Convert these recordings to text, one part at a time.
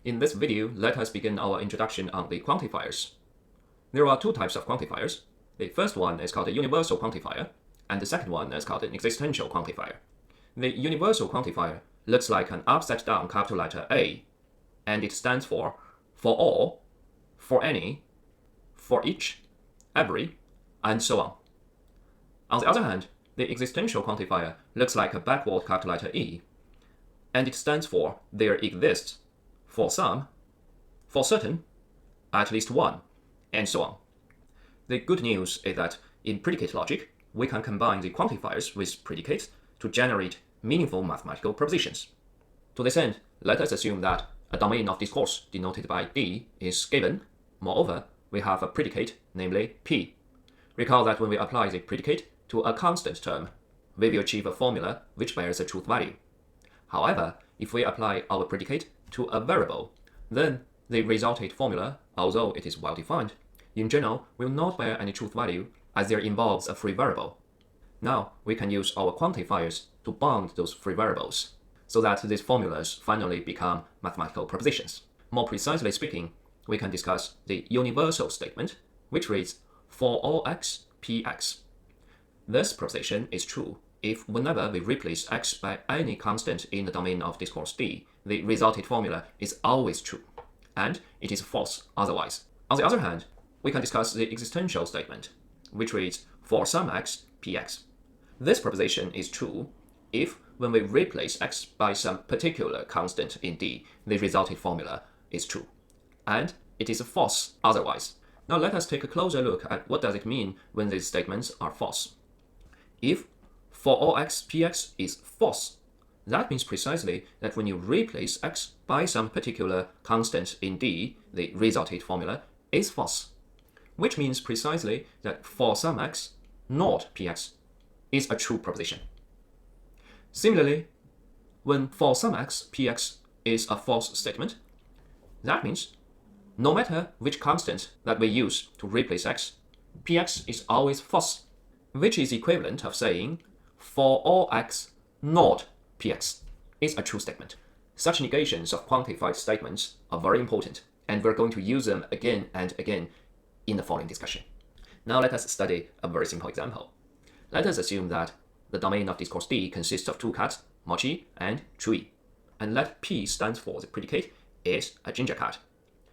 In this video, let us begin our introduction on the quantifiers. There are two types of quantifiers. The first one is called a universal quantifier, and the second one is called an existential quantifier. The universal quantifier looks like an upside down capital letter A, and it stands for all, for any, for each, every, and so on. On the other hand, the existential quantifier looks like a backward capital letter E, and it stands for there exists, for some, for certain, at least one, and so on. The good news is that in predicate logic, we can combine the quantifiers with predicates to generate meaningful mathematical propositions. To this end, let us assume that a domain of discourse denoted by D is given. Moreover, we have a predicate, namely P. Recall that when we apply the predicate to a constant term, we will achieve a formula which bears a truth value. However, if we apply our predicate to a variable, then the resulted formula, although it is well-defined, in general will not bear any truth value as there involves a free variable. Now, we can use our quantifiers to bound those free variables, so that these formulas finally become mathematical propositions. More precisely speaking, we can discuss the universal statement, which reads, for all x, px. This proposition is true if whenever we replace x by any constant in the domain of discourse D, the resulted formula is always true, and it is false otherwise. On the other hand, we can discuss the existential statement, which reads, for some x, px. This proposition is true if, when we replace x by some particular constant in D, the resulted formula is true, and it is false otherwise. Now let us take a closer look at what does it mean when these statements are false. If for all x, px is false, that means precisely that when you replace x by some particular constant in D, the resulted formula is false, which means precisely that for some x, not px, is a true proposition. Similarly, when for some x, px is a false statement, that means no matter which constant that we use to replace x, px is always false, which is equivalent of saying for all x, not px, is a true statement. Such negations of quantified statements are very important, and we're going to use them again and again in the following discussion. Now let us study a very simple example. Let us assume that the domain of discourse D consists of two cats, Mochi and Chui, and let P stands for the predicate is a ginger cat.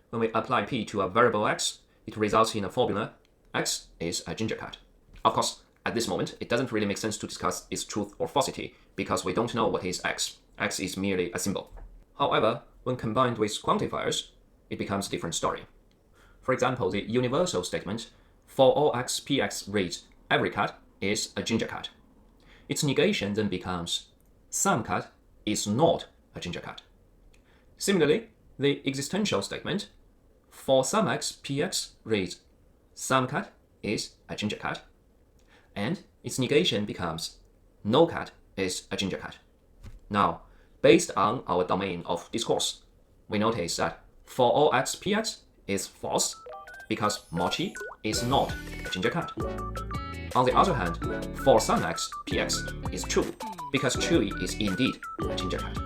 When we apply P to a variable x, it results in a formula x is a ginger cat. Of course, at this moment, it doesn't really make sense to discuss its truth or falsity because we don't know what is x. X is merely a symbol. However, when combined with quantifiers, it becomes a different story. For example, the universal statement for all x, px reads every cat is a ginger cat. Its negation then becomes some cat is not a ginger cat. Similarly, the existential statement for some x, px reads some cat is a ginger cat, and its negation becomes no cat is a ginger cat. Now, based on our domain of discourse, we notice that for all x, px is false because Mochi is not a ginger cat. On the other hand, for some x, px is true because Chui is indeed a ginger cat.